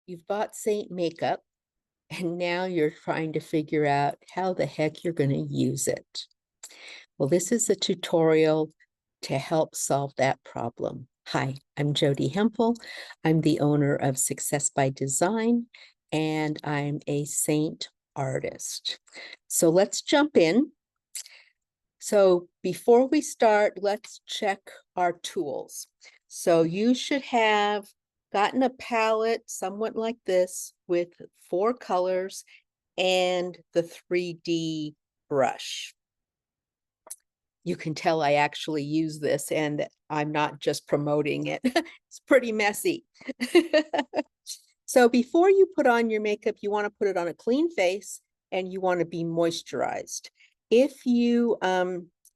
you've bought Seint makeup and now you're trying to figure out how the heck you're going to use it. Well, this is a tutorial to help solve that problem. Hi, I'm Jody Hempel. I'm the owner of Success by Design, and I'm a Seint artist. So let's jump in. So before we start, let's check our tools. So you should have gotten a palette somewhat like this with 4 colors and the 3D brush. You can tell I actually use this and I'm not just promoting it. It's pretty messy. So before you put on your makeup, you want to put it on a clean face and you want to be moisturized. If you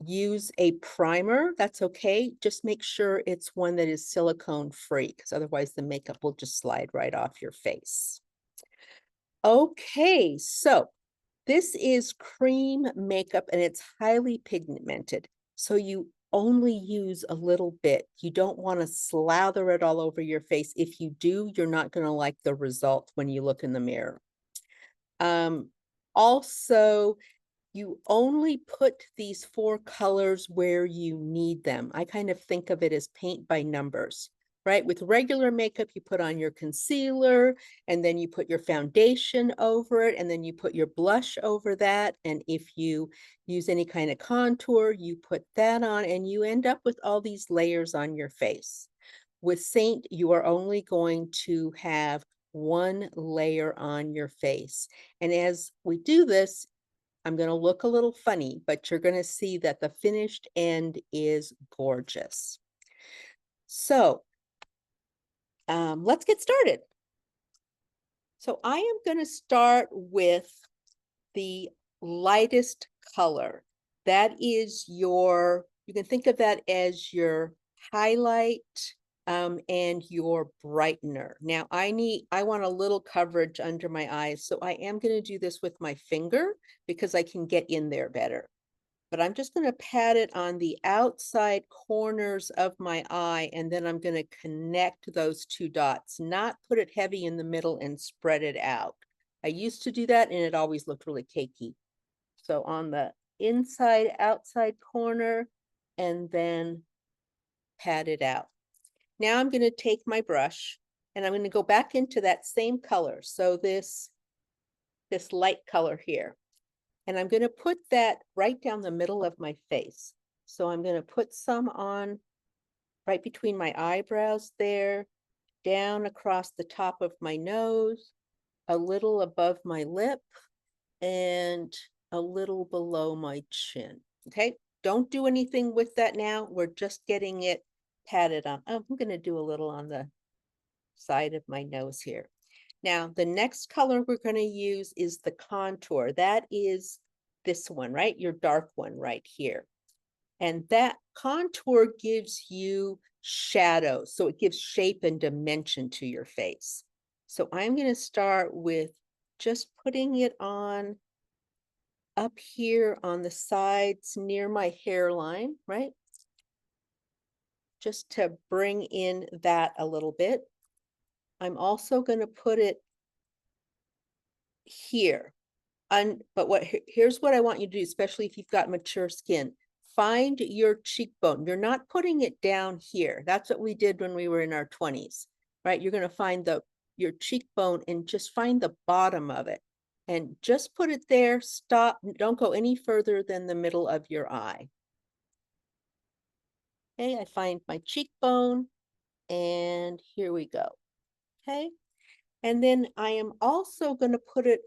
use a primer, that's okay. Just make sure it's one that is silicone free, because otherwise the makeup will just slide right off your face. Okay, so this is cream makeup and it's highly pigmented. So you only use a little bit. You don't want to slather it all over your face. If you do, you're not going to like the result when you look in the mirror. Also, you only put these 4 colors where you need them. I kind of think of it as paint by numbers, right? With regular makeup, you put on your concealer, and then you put your foundation over it, and then you put your blush over that. And if you use any kind of contour, you put that on, and you end up with all these layers on your face. With Seint, you are only going to have 1 layer on your face. And as we do this, I'm going to look a little funny, but you're going to see that the finished end is gorgeous. So let's get started. So I am going to start with the lightest color. That is you can think of that as your highlight and your brightener. Now I want a little coverage under my eyes, so I am going to do this with my finger because I can get in there better. But I'm just going to pat it on the outside corners of my eye, and then I'm going to connect those 2 dots, not put it heavy in the middle and spread it out. I used to do that and it always looked really cakey. So on the inside, outside corner, and then pat it out. Now I'm going to take my brush and I'm going to go back into that same color. So this light color here. And I'm going to put that right down the middle of my face. So I'm going to put some on right between my eyebrows there, down across the top of my nose, a little above my lip, and a little below my chin. Okay, don't do anything with that now. We're just getting it patted on. Oh, I'm going to do a little on the side of my nose here. Now, the next color we're going to use is the contour. That is this one, right? Your dark one right here. And that contour gives you shadow. So it gives shape and dimension to your face. So I'm going to start with just putting it on up here on the sides near my hairline, right? Just to bring in that a little bit. I'm also going to put it here. But here's what I want you to do, especially if you've got mature skin. Find your cheekbone. You're not putting it down here. That's what we did when we were in our 20s, right? You're going to find your cheekbone and just find the bottom of it. And just put it there, stop, don't go any further than the middle of your eye. Okay, I find my cheekbone, and here we go. Okay, and then I am also going to put it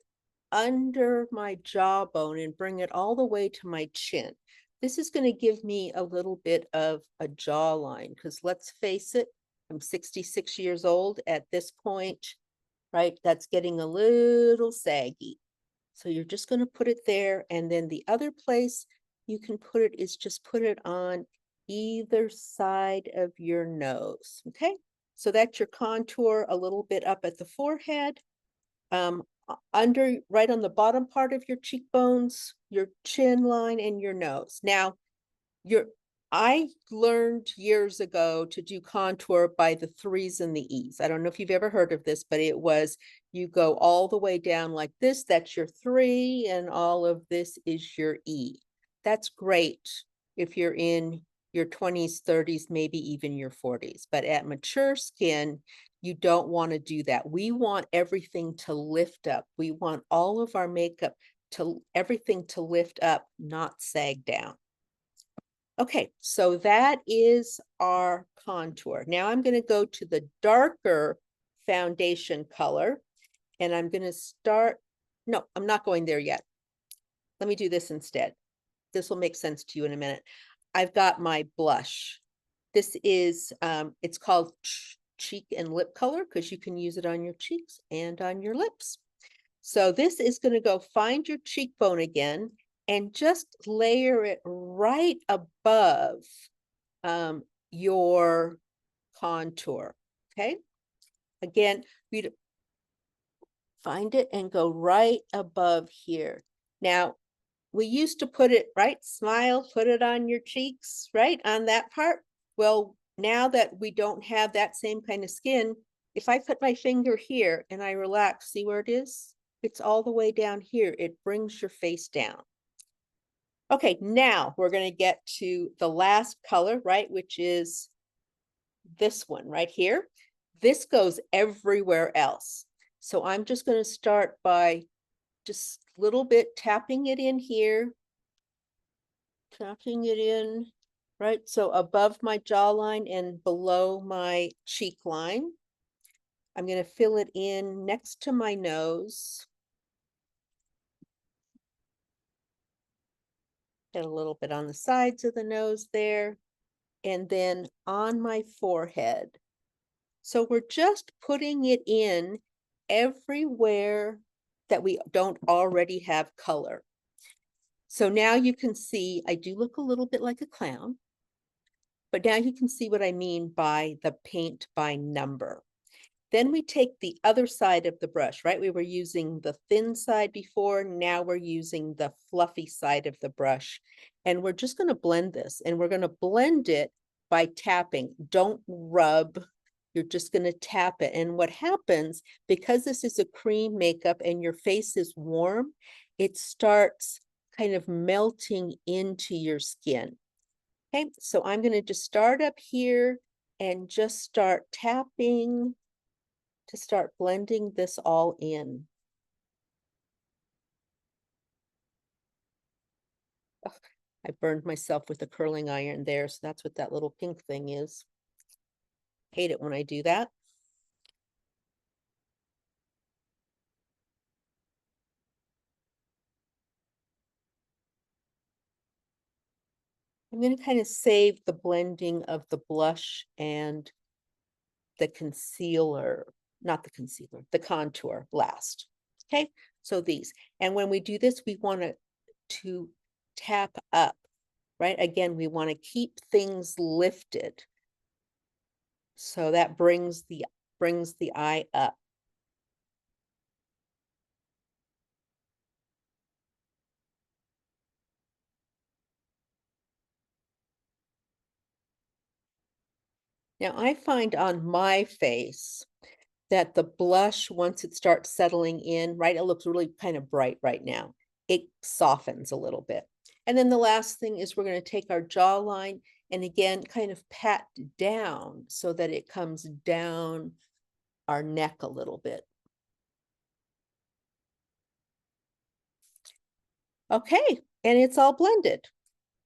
under my jawbone and bring it all the way to my chin. This is going to give me a little bit of a jawline, because let's face it, I'm 66 years old at this point, right? That's getting a little saggy. So you're just going to put it there. And then the other place you can put it is just put it on either side of your nose. Okay, so that's your contour a little bit up at the forehead. Under right on the bottom part of your cheekbones, your chin line, and your nose. Now, I learned years ago to do contour by the threes and the E's. I don't know if you've ever heard of this, but it was you go all the way down like this, that's your three, and all of this is your E. That's great if you're in your 20s, 30s, maybe even your 40s. But at mature skin, you don't want to do that. We want everything to lift up. We want all of our makeup to everything to lift up, not sag down. Okay, so that is our contour. Now I'm going to go to the darker foundation color, and I'm going to start. No, I'm not going there yet. Let me do this instead. This will make sense to you in a minute. I've got my blush. This is, it's called cheek and lip color because you can use it on your cheeks and on your lips. So this is going to go find your cheekbone again and just layer it right above your contour. Okay. Again, we'd find it and go right above here. Now, we used to put it right, smile, put it on your cheeks, right on that part. Well, now that we don't have that same kind of skin, if I put my finger here and I relax, see where it is? It's all the way down here. It brings your face down. Okay, now we're going to get to the last color, right? Which is this one right here. This goes everywhere else. So I'm just going to start by just a little bit tapping it in here. Tapping it in, right? So above my jawline and below my cheek line. I'm going to fill it in next to my nose. Get a little bit on the sides of the nose there, and then on my forehead. So we're just putting it in everywhere that we don't already have color. So now you can see I do look a little bit like a clown, but now you can see what I mean by the paint by number. Then we take the other side of the brush, right? We were using the thin side before. Now we're using the fluffy side of the brush. And we're just going to blend this. And we're going to blend it by tapping. Don't rub. You're just going to tap it. And what happens, because this is a cream makeup and your face is warm, it starts kind of melting into your skin. Okay, so I'm going to just start up here and just start tapping to start blending this all in. Ugh, I burned myself with a curling iron there, so that's what that little pink thing is. Hate it when I do that. I'm going to kind of save the blending of the blush and the concealer, not the concealer, the contour last. Okay, so these. And when we do this, we want to tap up, right? Again, we want to keep things lifted. So that brings the eye up. Now I find on my face that the blush, once it starts settling in, right, it looks really kind of bright right now. It softens a little bit. And then the last thing is we're going to take our jawline and again, kind of pat down so that it comes down our neck a little bit. Okay, and it's all blended.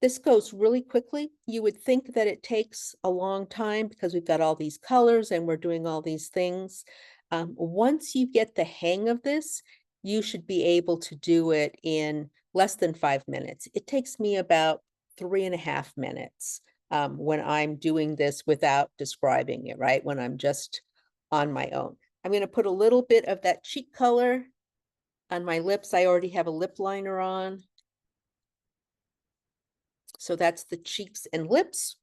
This goes really quickly. You would think that it takes a long time because we've got all these colors and we're doing all these things. Once you get the hang of this, you should be able to do it in less than 5 minutes. It takes me about 3.5 minutes when I'm doing this without describing it, right? When I'm just on my own. I'm going to put a little bit of that cheek color on my lips. I already have a lip liner on. So that's the cheeks and lips.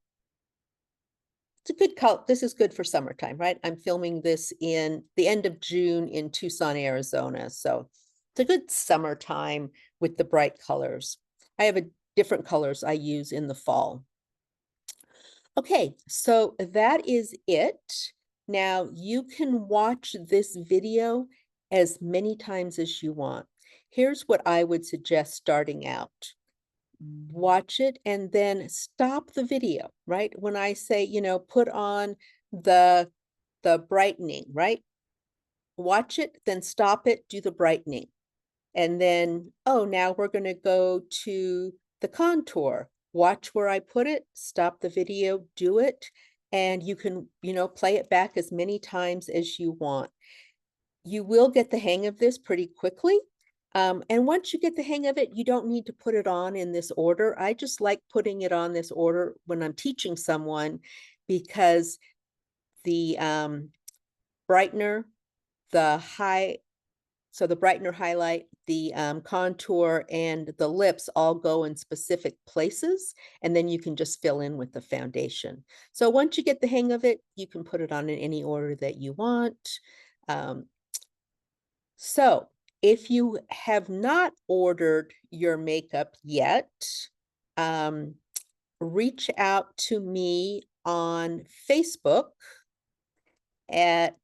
It's a good color. This is good for summertime, right? I'm filming this in the end of June in Tucson, Arizona. So it's a good summertime with the bright colors. I have different colors I use in the fall. Okay, so that is it. Now you can watch this video as many times as you want. Here's what I would suggest starting out. Watch it and then stop the video, right? When I say, put on the brightening, right? Watch it, then stop it, do the brightening. And then, oh, now we're going to go to the contour. Watch where I put it, stop the video, do it, and you can, play it back as many times as you want. You will get the hang of this pretty quickly. And once you get the hang of it, you don't need to put it on in this order. I just like putting it on this order when I'm teaching someone because the brightener, the high, so the brightener highlight, the contour, and the lips all go in specific places, and then you can just fill in with the foundation. So once you get the hang of it, you can put it on in any order that you want. So if you have not ordered your makeup yet, reach out to me on Facebook at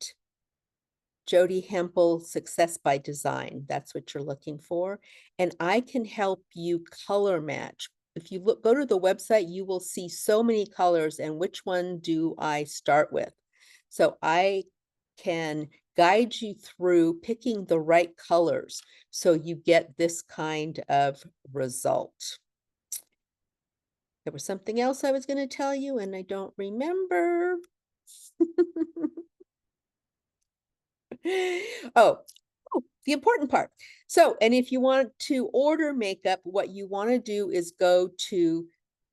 Jody Hempel Success by Design. That's what you're looking for. And I can help you color match. If you go to the website, you will see so many colors and which one do I start with. So I can guide you through picking the right colors so you get this kind of result. There was something else I was going to tell you and I don't remember. Oh, the important part. So, and if you want to order makeup, what you want to do is go to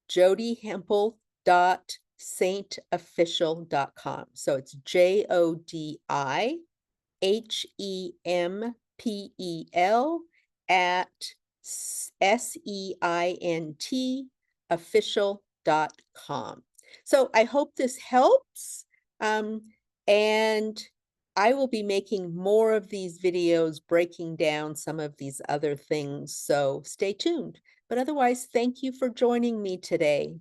jodyhempel.saintofficial.com. So it's JODIHEMPEL at SEINT official.com. So I hope this helps. And I will be making more of these videos breaking down some of these other things, so stay tuned. But otherwise, thank you for joining me today.